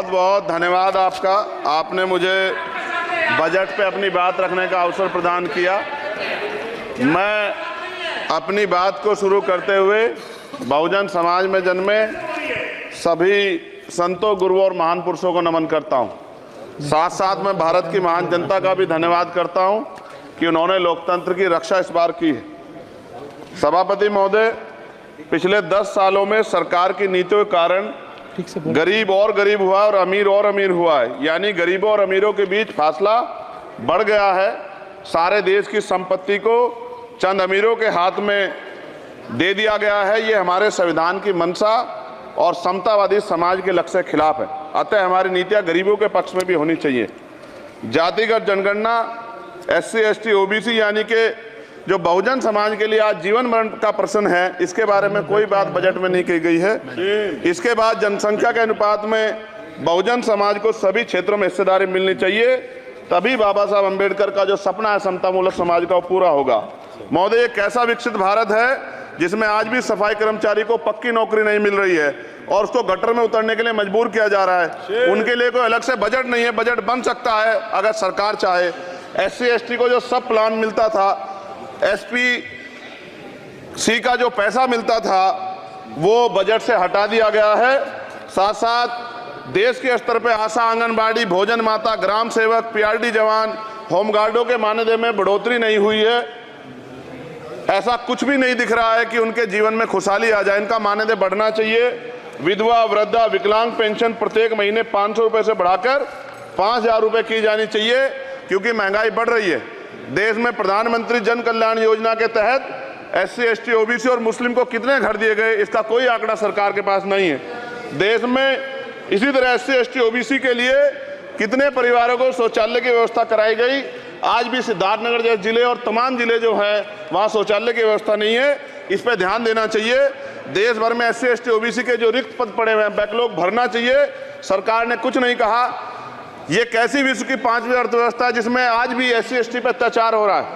बहुत बहुत धन्यवाद आपका। आपने मुझे बजट पे अपनी बात रखने का अवसर प्रदान किया। मैं अपनी बात को शुरू करते हुए बहुजन समाज में जन्मे सभी संतों, गुरुओं और महान पुरुषों को नमन करता हूं। साथ साथ मैं भारत की महान जनता का भी धन्यवाद करता हूं कि उन्होंने लोकतंत्र की रक्षा इस बार की है। सभापति महोदय, पिछले 10 सालों में सरकार की नीतियों के कारण गरीब और गरीब हुआ और अमीर हुआ है, यानी गरीबों और अमीरों के बीच फासला बढ़ गया है। सारे देश की संपत्ति को चंद अमीरों के हाथ में दे दिया गया है। ये हमारे संविधान की मंशा और समतावादी समाज के लक्ष्य के खिलाफ है। अतः हमारी नीतियां गरीबों के पक्ष में भी होनी चाहिए। जातिगत जनगणना, SC, ST, OBC यानी कि जो बहुजन समाज के लिए आज जीवन मरण का प्रश्न है, इसके बारे में कोई बात बजट में नहीं की गई है। इसके बाद जनसंख्या के अनुपात में बहुजन समाज को सभी क्षेत्रों में हिस्सेदारी मिलनी चाहिए, तभी बाबा साहब अम्बेडकर का जो सपना है समतामूलक समाज का, वो पूरा होगा। महोदय, एक ऐसा विकसित भारत है जिसमें आज भी सफाई कर्मचारी को पक्की नौकरी नहीं मिल रही है और उसको गटर में उतरने के लिए मजबूर किया जा रहा है। उनके लिए कोई अलग से बजट नहीं है। बजट बन सकता है अगर सरकार चाहे। SC, ST को जो सब प्लान मिलता था, SPC का जो पैसा मिलता था, वो बजट से हटा दिया गया है। साथ साथ देश के स्तर पर आशा, आंगनबाड़ी, भोजन माता, ग्राम सेवक, PRD जवान, होमगार्डों के मानदेय में बढ़ोतरी नहीं हुई है। ऐसा कुछ भी नहीं दिख रहा है कि उनके जीवन में खुशहाली आ जाए। इनका मानदेय बढ़ना चाहिए। विधवा, वृद्धा, विकलांग पेंशन प्रत्येक महीने 500 रुपये से बढ़ाकर 5000 रुपये की जानी चाहिए, क्योंकि महंगाई बढ़ रही है। देश में प्रधानमंत्री जन कल्याण योजना के तहत SC, ST, OBC और मुस्लिम को कितने घर दिए गए, इसका कोई आंकड़ा सरकार के पास नहीं है। देश में इसी तरह SC, ST, OBC के लिए कितने परिवारों को शौचालय की व्यवस्था कराई गई। आज भी सिद्धार्थनगर जैसे जिले और तमाम जिले जो हैं, वहाँ शौचालय की व्यवस्था नहीं है। इस पर ध्यान देना चाहिए। देश भर में SC, ST, OBC के जो रिक्त पद पड़े हुए हैं, बैकलॉग भरना चाहिए। सरकार ने कुछ नहीं कहा। ये कैसी विश्व की 5वीं अर्थव्यवस्था है जिसमें आज भी SC, ST पे अत्याचार हो रहा है,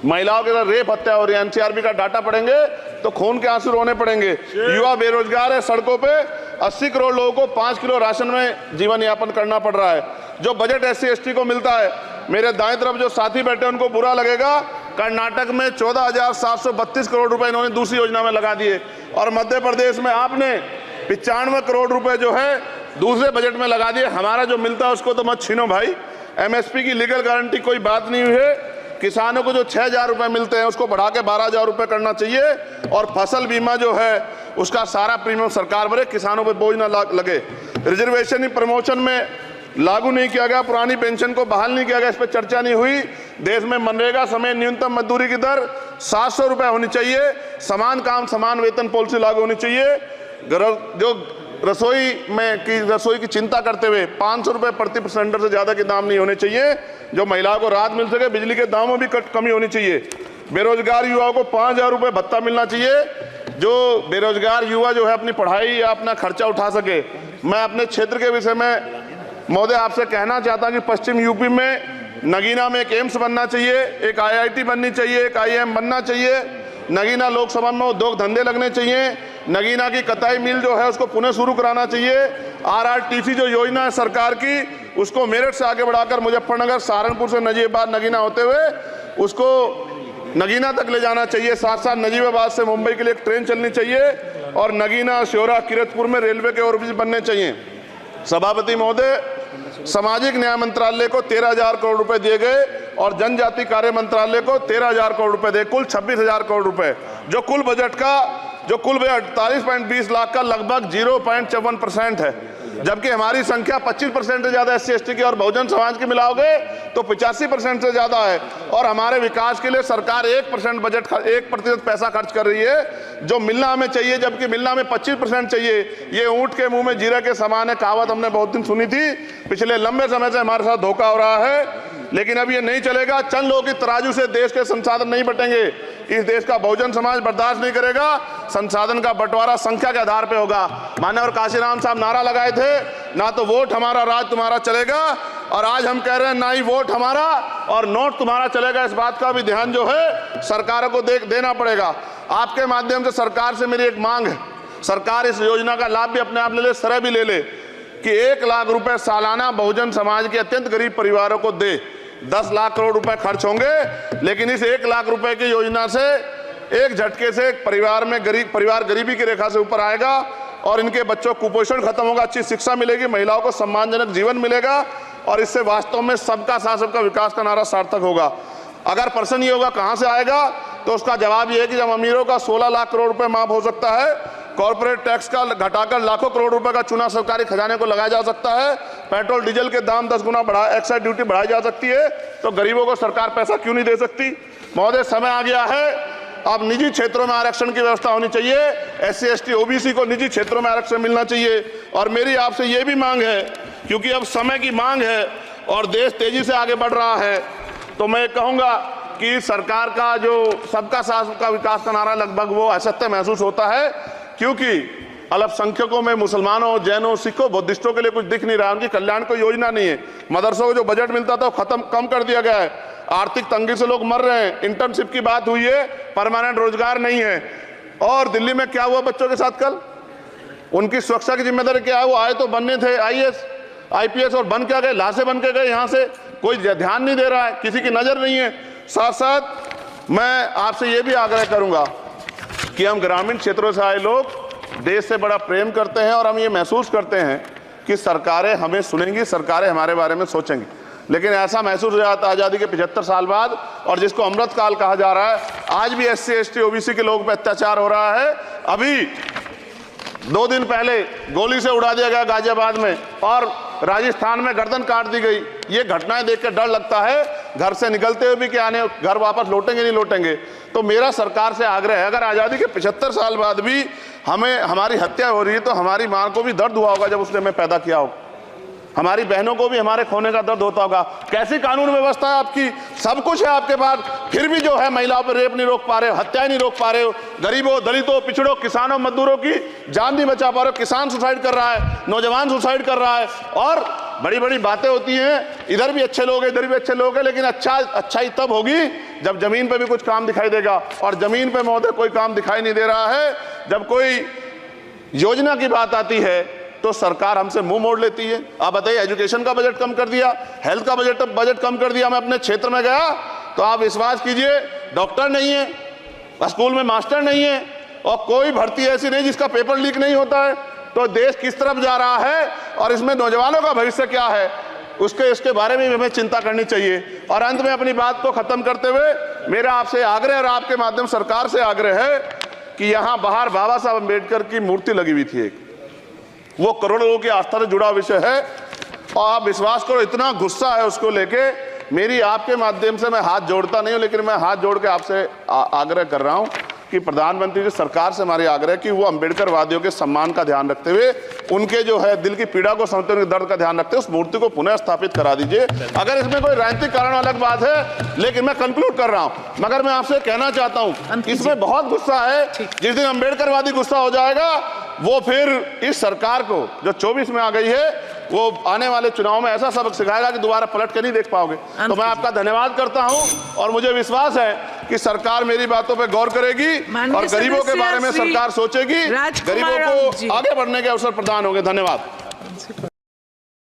महिलाओं के साथ रेप हत्या हो रही है। NCRB का डाटा पढ़ेंगे तो खून के आंसू रोने पड़ेंगे। युवा बेरोजगार है, सड़कों पे 80 करोड़ लोगों को 5 किलो राशन में जीवन यापन करना पड़ रहा है। जो बजट SC, ST को मिलता है, मेरे दाएं तरफ जो साथी बैठे उनको बुरा लगेगा, कर्नाटक में 14,732 करोड़ रुपए इन्होंने दूसरी योजना में लगा दिए और मध्य प्रदेश में आपने 95 करोड़ रुपए जो है दूसरे बजट में लगा दिए। हमारा जो मिलता है उसको तो मत छीनो भाई। MSP की लीगल गारंटी कोई बात नहीं हुई है। किसानों को जो 6000 रुपये मिलते हैं उसको बढ़ा के 12000 रुपये करना चाहिए और फसल बीमा जो है उसका सारा प्रीमियम सरकार भरे, किसानों पर बोझ ना लगे। रिजर्वेशन प्रमोशन में लागू नहीं किया गया, पुरानी पेंशन को बहाल नहीं किया गया, इस पर चर्चा नहीं हुई। देश में मनरेगा समय न्यूनतम मजदूरी की दर 700 रुपये होनी चाहिए। समान काम समान वेतन पॉलिसी लागू होनी चाहिए। जो रसोई की चिंता करते हुए 500 रुपये प्रति सिलेंडर से ज़्यादा के दाम नहीं होने चाहिए, जो महिलाओं को राहत मिल सके। बिजली के दामों में भी कमी होनी चाहिए। बेरोजगार युवाओं को 5000 रुपये भत्ता मिलना चाहिए, जो बेरोजगार युवा जो है अपनी पढ़ाई या अपना खर्चा उठा सके। मैं अपने क्षेत्र के विषय में महोदय आपसे कहना चाहता हूं कि पश्चिम यूपी में नगीना में एक एम्स बनना चाहिए, एक IIT बननी चाहिए, एक IIM बनना चाहिए। नगीना लोकसभा में उद्योग धंधे लगने चाहिए। नगीना की कताई मिल जो है उसको पुनः शुरू कराना चाहिए। RRTC जो योजना है सरकार की, उसको मेरठ से आगे बढ़ाकर मुजफ्फरनगर, सहारनपुर से नजीबाबाद नगीना होते हुए उसको नगीना तक ले जाना चाहिए। साथ साथ नजीबाबाद से मुंबई के लिए एक ट्रेन चलनी चाहिए और नगीना, श्योरा, किरतपुर में रेलवे के ओवरब्रिज बनने चाहिए। सभापति महोदय, सामाजिक न्याय मंत्रालय को 13,000 करोड़ रुपए दिए गए और जनजाति कार्य मंत्रालय को 13,000 करोड़ रुपए दिए, कुल 26,000 करोड़ रुपए, जो कुल बजट 48.20 लाख का लगभग 0.54% है। जबकि हमारी संख्या 25% से ज्यादा SC, ST की और बहुजन समाज की मिलाओगे तो 85% से ज्यादा है। और हमारे विकास के लिए सरकार 1% पैसा खर्च कर रही है, जो मिलना हमें चाहिए, जबकि मिलना हमें 25% चाहिए। ये ऊंट के मुंह में जीरा के समान है, कहावत हमने बहुत दिन सुनी थी। पिछले लंबे समय से हमारे साथ धोखा हो रहा है, लेकिन अब ये नहीं चलेगा। चंद लोगों की तराजू से देश के संसाधन नहीं बटेंगे। इस देश का बहुजन समाज बर्दाश्त नहीं करेगा। संसाधन का बंटवारा संख्या के आधार पे होगा। माननीय काशीराम साहब नारा लगाए थे, ना तो वोट हमारा राज तुम्हारा चलेगा, और आज हम कह रहे हैं ना ही वोट हमारा और नोट तुम्हारा चलेगा। इस बात का भी ध्यान जो है सरकारों को देना पड़ेगा। आपके माध्यम से सरकार से मेरी एक मांग है, सरकार इस योजना का लाभ भी अपने आप ले ले, सरह भी ले ले। कि 1 लाख रुपए सालाना बहुजन समाज के अत्यंत गरीब परिवारों को दे। 10 लाख करोड़ रुपए खर्च होंगे, लेकिन इस 1 लाख रुपए की योजना से एक झटके से एक परिवार गरीबी की रेखा से ऊपर आएगा और इनके बच्चों को कुपोषण खत्म होगा, अच्छी शिक्षा मिलेगी, महिलाओं को सम्मानजनक जीवन मिलेगा और इससे वास्तव में सबका साथ सबका विकास का नारा सार्थक होगा। अगर प्रश्न ये होगा कहां से आएगा, तो उसका जवाब ये है कि जब अमीरों का 16 लाख करोड़ रुपए माफ हो सकता है, कॉर्पोरेट टैक्स का घटाकर लाखों करोड़ रुपए का चूना सरकारी खजाने को लगाया जा सकता है, पेट्रोल डीजल के दाम 10 गुना एक्साइज ड्यूटी बढ़ाई जा सकती है, तो गरीबों को सरकार पैसा क्यों नहीं दे सकती। महोदय, समय आ गया है, अब निजी क्षेत्रों में आरक्षण की व्यवस्था होनी चाहिए। SC ST OBC को निजी क्षेत्रों में आरक्षण मिलना चाहिए। और मेरी आपसे ये भी मांग है, क्योंकि अब समय की मांग है और देश तेजी से आगे बढ़ रहा है, तो मैं कहूंगा कि सरकार का जो सबका साथ सबका विकास का नारा लगभग वो असत्य महसूस होता है, क्योंकि अल्पसंख्यकों में मुसलमानों, जैनों, सिखों, बुद्धिस्टों के लिए कुछ दिख नहीं रहा, उनकी कल्याण कोई योजना नहीं है। मदरसों को जो बजट मिलता था वो कम कर दिया गया है। आर्थिक तंगी से लोग मर रहे हैं। इंटर्नशिप की बात हुई है, परमानेंट रोजगार नहीं है। और दिल्ली में क्या हुआ बच्चों के साथ कल, उनकी सुरक्षा की जिम्मेदारी क्या है? वो आए तो बनने थे IAS IPS और बन क्या गए, लाशें बन के गए। यहाँ से कोई ध्यान नहीं दे रहा है, किसी की नजर नहीं है। साथ साथ मैं आपसे ये भी आग्रह करूंगा कि हम ग्रामीण क्षेत्रों से आए लोग देश से बड़ा प्रेम करते हैं और हम ये महसूस करते हैं कि सरकारें हमें सुनेंगी, सरकारें हमारे बारे में सोचेंगी। लेकिन ऐसा महसूस हो जाता है आज़ादी के 75 साल बाद, और जिसको अमृतकाल कहा जा रहा है, आज भी SC ST OBC के लोगों पर अत्याचार हो रहा है। अभी 2 दिन पहले गोली से उड़ा दिया गया गाजियाबाद में और राजस्थान में गर्दन काट दी गई। ये घटनाएं देखकर डर लगता है, घर से निकलते हुए भी कि आने घर वापस लौटेंगे नहीं लौटेंगे। तो मेरा सरकार से आग्रह है, अगर आज़ादी के 75 साल बाद भी हमारी हत्या हो रही है, तो हमारी मां को भी दर्द हुआ होगा जब उसने हमें पैदा किया हो, हमारी बहनों को भी हमारे खोने का दर्द होता होगा। कैसी कानून व्यवस्था है आपकी, सब कुछ है आपके पास, फिर भी जो है महिलाओं पर रेप नहीं रोक पा रहे हो, हत्याएं नहीं रोक पा रहे हो, गरीबों, दलितों, पिछड़ों, किसानों, मजदूरों की जान नहीं बचा पा रहे हो। किसान सुसाइड कर रहा है, नौजवान सुसाइड कर रहा है, और बड़ी बड़ी बातें होती हैं, इधर भी अच्छे लोग हैं, इधर भी अच्छे लोग हैं, लेकिन अच्छाई तब होगी जब जमीन पे भी कुछ काम दिखाई देगा। और जमीन पे महोदय कोई काम दिखाई नहीं दे रहा है। जब कोई योजना की बात आती है तो सरकार हमसे मुंह मोड़ लेती है। आप बताइए, एजुकेशन का बजट कम कर दिया, हेल्थ का बजट कम कर दिया। मैं अपने क्षेत्र में गया तो आप विश्वास कीजिए, डॉक्टर नहीं है, स्कूल में मास्टर नहीं है, और कोई भर्ती ऐसी नहीं जिसका पेपर लीक नहीं होता है। तो देश किस तरफ जा रहा है और इसमें नौजवानों का भविष्य क्या है, इसके बारे में हमें चिंता करनी चाहिए। और अंत में अपनी बात को खत्म करते हुए मेरा आपसे आग्रह और आपके माध्यम सरकार से आग्रह है कि यहाँ बाहर बाबा साहब अम्बेडकर की मूर्ति लगी हुई थी एक, वो करोड़ों लोगों की आस्था से जुड़ा विषय है, और आप विश्वास करो इतना गुस्सा है उसको लेके, मेरी आपके माध्यम से मैं हाथ जोड़ता नहीं हूं, लेकिन मैं हाथ जोड़ के आपसे आग्रह कर रहा हूं कि प्रधानमंत्री जी, सरकार से हमारी आग्रह कि वो अम्बेडकर वादियों के सम्मान का ध्यान रखते हुए, उनके जो है दिल की पीड़ा को समझते हुए, दर्द का ध्यान रखते हुए उस मूर्ति को पुनः स्थापित करा दीजिए। अगर इसमें कोई राजनीतिक कारण अलग बात है, लेकिन मैं कंक्लूड कर रहा हूं। मगर मैं आपसे कहना चाहता हूं, इसमें बहुत गुस्सा है। जिस दिन अम्बेडकरवादी गुस्सा हो जाएगा, वो फिर इस सरकार को जो 24 में आ गई है, वो आने वाले चुनाव में ऐसा सबक सिखाएगा कि दोबारा पलट के नहीं देख पाओगे। तो मैं आपका धन्यवाद करता हूं और मुझे विश्वास है कि सरकार मेरी बातों पे गौर करेगी और गरीबों के बारे में सरकार सोचेगी, गरीबों को आगे बढ़ने के अवसर प्रदान होंगे। धन्यवाद।